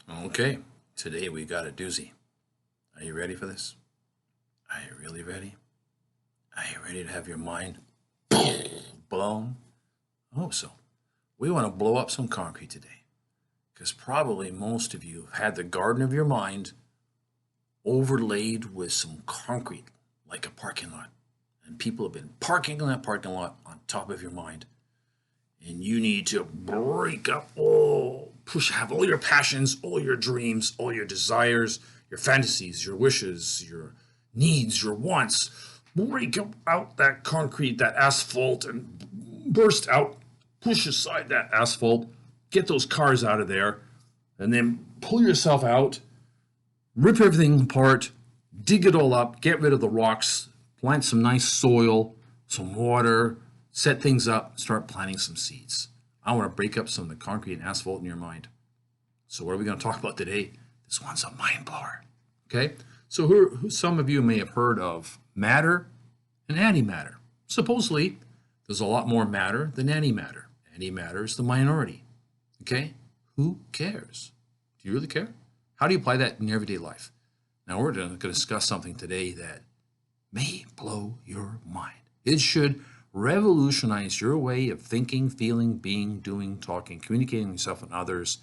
Okay, today we got a doozy. Are you ready for this? Are you really ready? Are you ready to have your mind blown? I hope so. We want to blow up some concrete today because probably most of you have had the garden of your mind overlaid with some concrete like a parking lot. And people have been parking in that parking lot on top of your mind. And you need to break up have all your passions, all your dreams, all your desires, your fantasies, your wishes, your needs, your wants. Break out that concrete, that asphalt, and burst out, push aside that asphalt, get those cars out of there, and then pull yourself out, rip everything apart, dig it all up, get rid of the rocks, plant some nice soil, some water, set things up, start planting some seeds. I want to break up some of the concrete and asphalt in your mind. So what are we going to talk about today? This one's a mind blower. Okay? So some of you may have heard of matter and antimatter. Supposedly, there's a lot more matter than antimatter. Antimatter is the minority. Okay? Who cares? Do you really care? How do you apply that in everyday life? Now we're going to discuss something today that may blow your mind. It should revolutionize your way of thinking, feeling, being, doing, talking, communicating with yourself and others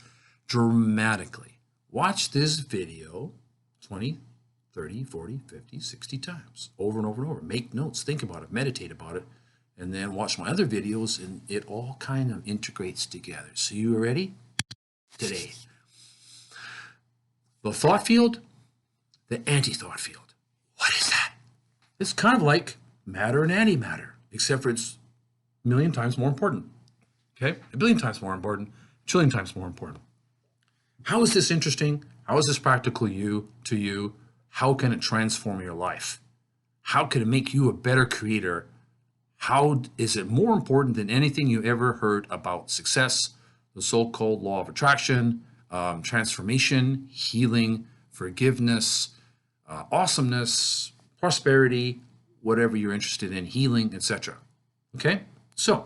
dramatically. Watch this video 20, 30, 40, 50, 60 times over and over and over. Make notes, think about it, meditate about it, and then watch my other videos, and it all kind of integrates together. So you ready? Today, the thought field, the anti-thought field. What is that? It's kind of like matter and antimatter, except for it's a million times more important. Okay? A billion times more important, a trillion times more important. How is this interesting? How is this practical to you? How can it transform your life? How can it make you a better creator? How is it more important than anything you ever heard about success, the so-called law of attraction, transformation, healing, forgiveness, awesomeness, prosperity, whatever you're interested in, healing, etc. Okay? So,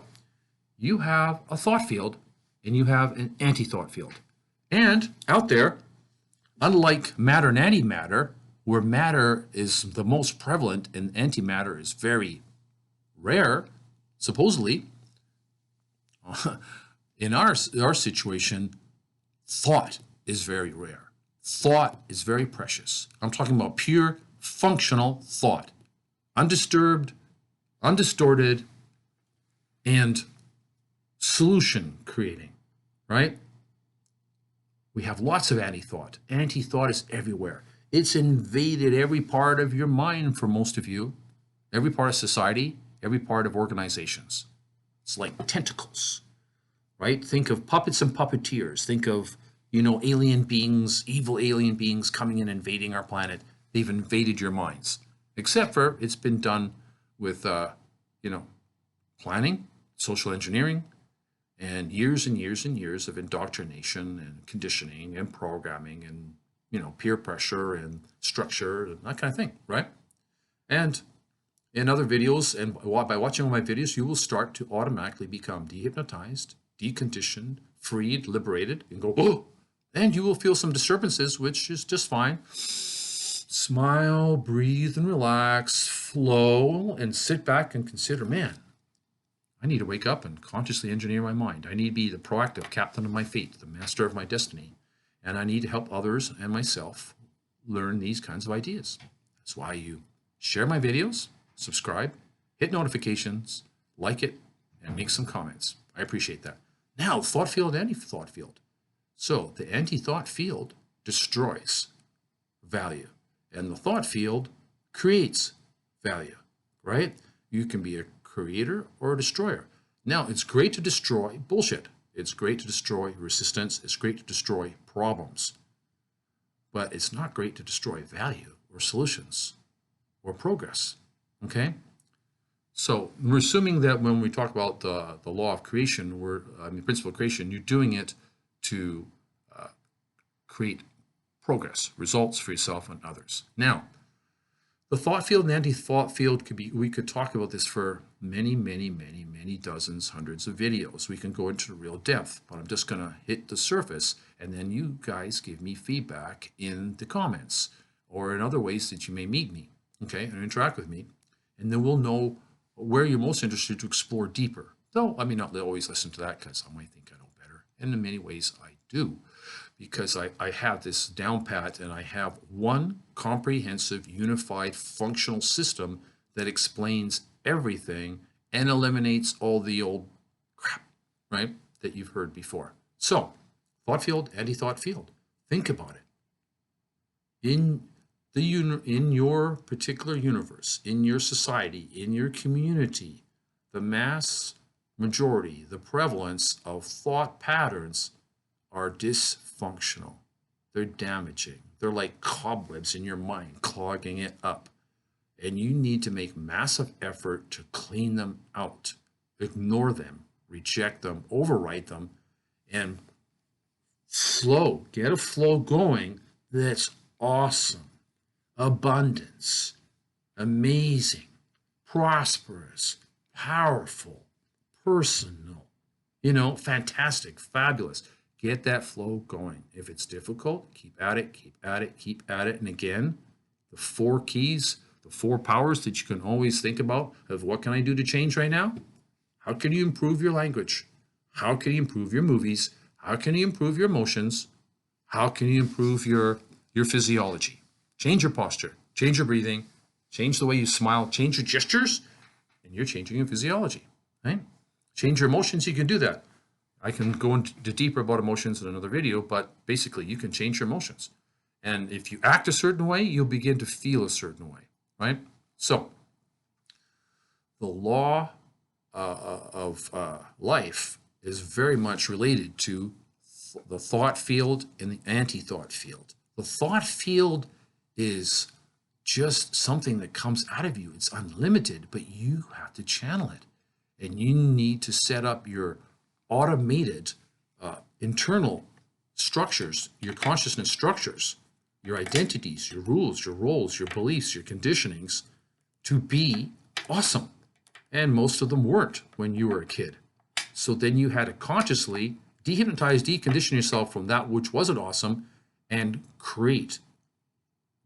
you have a thought field and you have an anti-thought field. And out there, unlike matter and antimatter, where matter is the most prevalent and antimatter is very rare, supposedly, in our situation, thought is very rare. Thought is very precious. I'm talking about pure functional thought, undisturbed, undistorted, and solution creating, right? We have lots of anti-thought. Anti-thought is everywhere. It's invaded every part of your mind for most of you, every part of society, every part of organizations. It's like tentacles, right? Think of puppets and puppeteers. Think of, alien beings, evil alien beings coming and invading our planet. They've invaded your minds, except for it's been done with, planning, social engineering, and years and years of indoctrination and conditioning and programming and, peer pressure and structure and that kind of thing, right? And in other videos, and by watching all my videos, you will start to automatically become dehypnotized, deconditioned, freed, liberated, and go, oh, and you will feel some disturbances, which is just fine. Smile, breathe, and relax, flow, and sit back and consider, man, I need to wake up and consciously engineer my mind. I need to be the proactive captain of my fate, the master of my destiny. And I need to help others and myself learn these kinds of ideas. That's why you share my videos, subscribe, hit notifications, like it, and make some comments. I appreciate that. Now, thought field, anti-thought field. So the anti-thought field destroys value, and the thought field creates value, right? You can be a creator or a destroyer. Now, it's great to destroy bullshit. It's great to destroy resistance. It's great to destroy problems. But it's not great to destroy value or solutions or progress, okay? So we're assuming that when we talk about the law of creation, principle of creation, you're doing it to create progress, results for yourself and others. Now, The thought field and anti-thought field we could talk about this for many dozens, hundreds of videos. We can go into real depth, but I'm just going to hit the surface, and then you guys give me feedback in the comments or in other ways that you may meet me, okay, and interact with me, and then we'll know where you're most interested to explore deeper. Though I may not always listen to that because I might think I know better, and in many ways I do, because I have this down pat and I have one comprehensive, unified, functional system that explains everything and eliminates all the old crap, right, that you've heard before. So, thought field, anti-thought field. Think about it. In your particular universe, in your society, in your community, the mass majority, the prevalence of thought patterns are dysfunctional. They're damaging. They're like cobwebs in your mind, clogging it up. And you need to make massive effort to clean them out, ignore them, reject them, overwrite them, and get a flow going that's awesome, abundance, amazing, prosperous, powerful, personal, fantastic, fabulous. Get that flow going. If it's difficult, keep at it, keep at it, keep at it. And again, the 4 keys, the 4 powers that you can always think about of what can I do to change right now? How can you improve your language? How can you improve your movies? How can you improve your emotions? How can you improve your physiology? Change your posture, change your breathing, change the way you smile, change your gestures, and you're changing your physiology, right? Change your emotions, you can do that. I can go into deeper about emotions in another video, but basically you can change your emotions. And if you act a certain way, you'll begin to feel a certain way, right? So the law of life is very much related to the thought field and the anti-thought field. The thought field is just something that comes out of you. It's unlimited, but you have to channel it. And you need to set up your automated internal structures, your consciousness structures, your identities, your rules, your roles, your beliefs, your conditionings to be awesome. And most of them weren't when you were a kid. So then you had to consciously dehypnotize, decondition yourself from that which wasn't awesome and create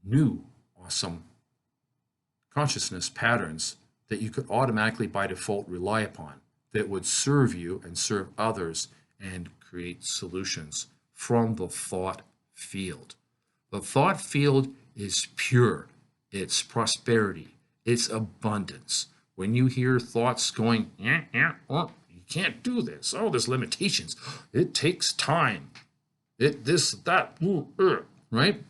new awesome consciousness patterns that you could automatically by default rely upon, that would serve you and serve others and create solutions from the thought field. The thought field is pure. It's prosperity. It's abundance. When you hear thoughts going, oh, you can't do this. Oh, there's limitations. It takes time. Right?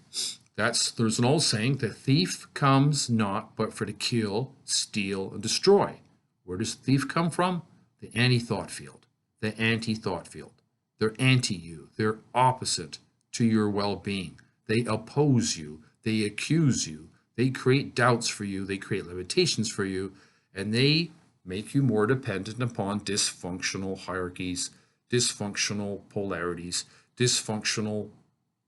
There's an old saying, the thief comes not but for to kill, steal, and destroy. Where does the thief come from? The anti-thought field. The anti-thought field. They're anti-you. They're opposite to your well-being. They oppose you. They accuse you. They create doubts for you. They create limitations for you. And they make you more dependent upon dysfunctional hierarchies, dysfunctional polarities, dysfunctional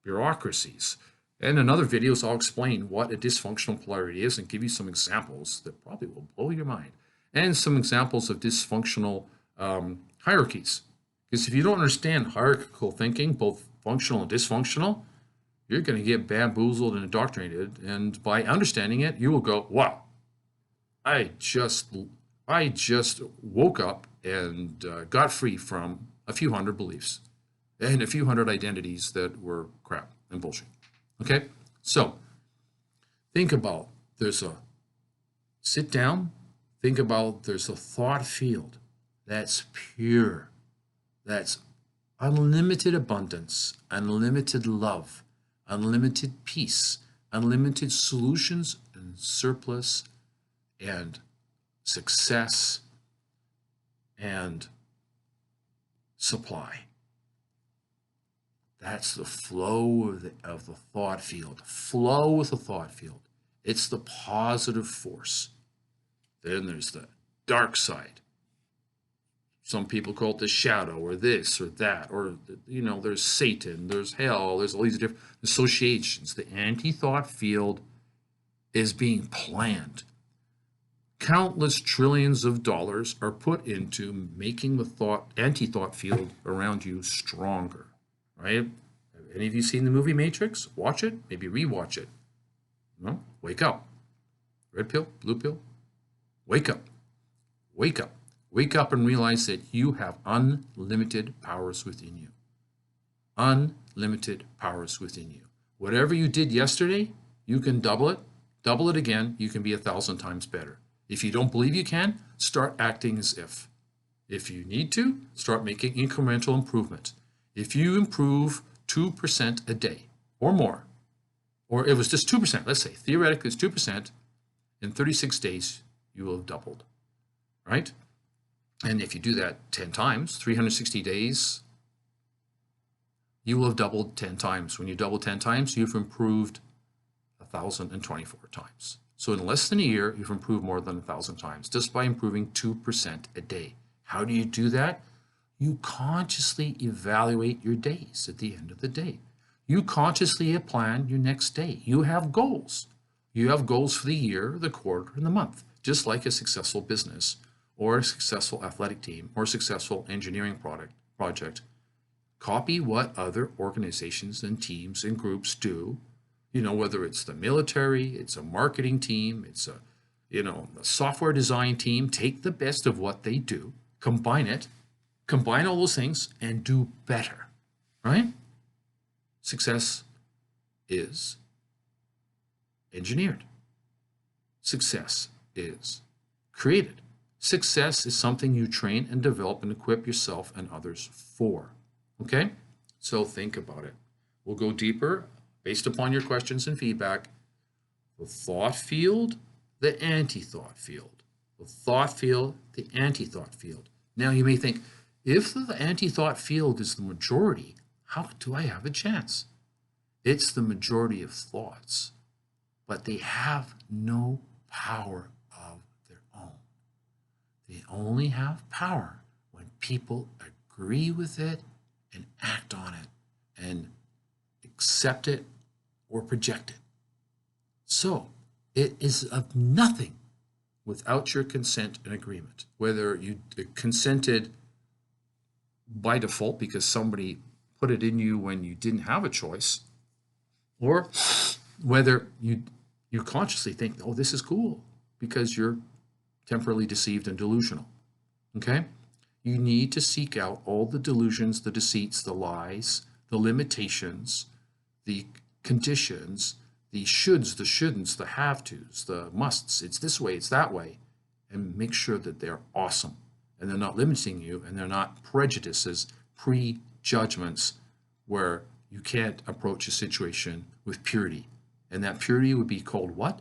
bureaucracies. And in other videos, I'll explain what a dysfunctional polarity is and give you some examples that probably will blow your mind. And some examples of dysfunctional hierarchies. Because if you don't understand hierarchical thinking, both functional and dysfunctional, you're going to get bamboozled and indoctrinated. And by understanding it, you will go, wow, I just woke up and got free from a few hundred beliefs and a few hundred identities that were crap and bullshit. Okay, so think about sit down, think about there's a thought field that's pure, that's unlimited abundance, unlimited love, unlimited peace, unlimited solutions and surplus and success and supply. That's the flow of the thought field. Flow with the thought field. It's the positive force. Then there's the dark side. Some people call it the shadow or this or that. Or, there's Satan, there's hell, there's all these different associations. The anti-thought field is being planned. Countless trillions of dollars are put into making the anti-thought field around you stronger, right? Have any of you seen the movie Matrix? Watch it, maybe rewatch it. No? Wake up. Red pill, blue pill. Wake up. Wake up. Wake up and realize that you have unlimited powers within you. Unlimited powers within you. Whatever you did yesterday, you can double it again, you can be 1,000 times better. If you don't believe you can, start acting as if. If you need to, start making incremental improvement. If you improve 2% a day or more, or it was just 2%, let's say, theoretically it's 2%, in 36 days, you will have doubled, right? And if you do that 10 times, 360 days, you will have doubled 10 times. When you double 10 times, you've improved 1,024 times. So in less than a year, you've improved more than 1,000 times just by improving 2% a day. How do you do that? You consciously evaluate your days at the end of the day. You consciously plan your next day. You have goals. You have goals for the year, the quarter, and the month, just like a successful business or a successful athletic team or a successful engineering project. Copy what other organizations and teams and groups do. You know, whether it's the military, it's a marketing team, it's a software design team. Take the best of what they do, combine all those things, and do better, right? Success is engineered. Success is created. Success is something you train and develop and equip yourself and others for, okay? So think about it. We'll go deeper based upon your questions and feedback. The thought field, the anti-thought field. The thought field, the anti-thought field. Now you may think, if the anti-thought field is the majority, how do I have a chance? It's the majority of thoughts, but they have no power of their own. They only have power when people agree with it and act on it and accept it or project it. So it is of nothing without your consent and agreement, whether you consented by default because somebody put it in you when you didn't have a choice, or whether you consciously think, oh, this is cool, because you're temporarily deceived and delusional, okay? You need to seek out all the delusions, the deceits, the lies, the limitations, the conditions, the shoulds, the shouldn'ts, the have-tos, the musts, it's this way, it's that way, and make sure that they're awesome, and they're not limiting you, and they're not prejudices, prejudgments, where you can't approach a situation with purity. And that purity would be called what?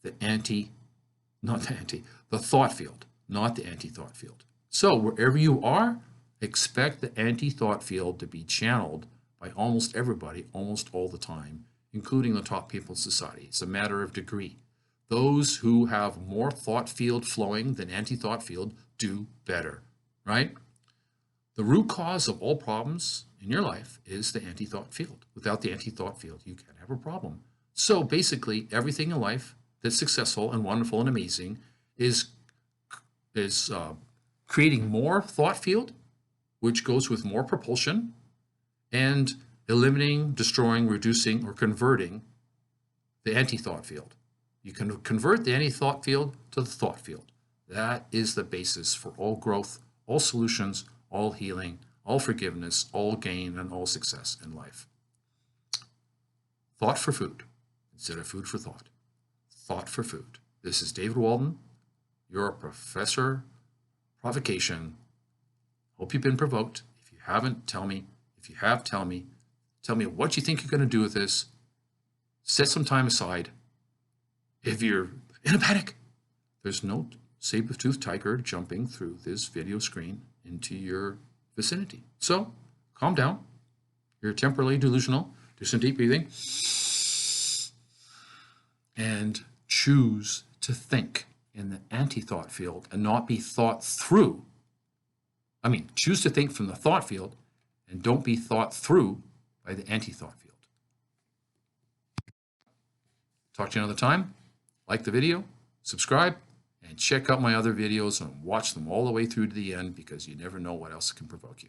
The thought field, not the anti-thought field. So wherever you are, expect the anti-thought field to be channeled by almost everybody, almost all the time, including the top people in society. It's a matter of degree. Those who have more thought field flowing than anti-thought field do better, right? The root cause of all problems in your life is the anti-thought field. Without the anti-thought field, you can't have a problem. So basically, everything in life that's successful and wonderful and amazing is creating more thought field, which goes with more propulsion, and eliminating, destroying, reducing, or converting the anti-thought field. You can convert the anti-thought field to the thought field. That is the basis for all growth, all solutions, all healing, all forgiveness, all gain, and all success in life. Thought for food instead of food for thought. Thought for food. This is David Walden, your professor provocation. Hope you've been provoked. If you haven't, tell me. If you have, tell me. Tell me what you think you're going to do with this. Set some time aside. If you're in a panic, there's no saber-toothed tiger jumping through this video screen into your vicinity. So calm down. You're temporarily delusional. Do some deep breathing. And choose to think in the anti-thought field and not be thought through. Choose to think from the thought field and don't be thought through by the anti-thought field. Talk to you another time. Like the video, subscribe, and check out my other videos and watch them all the way through to the end because you never know what else can provoke you.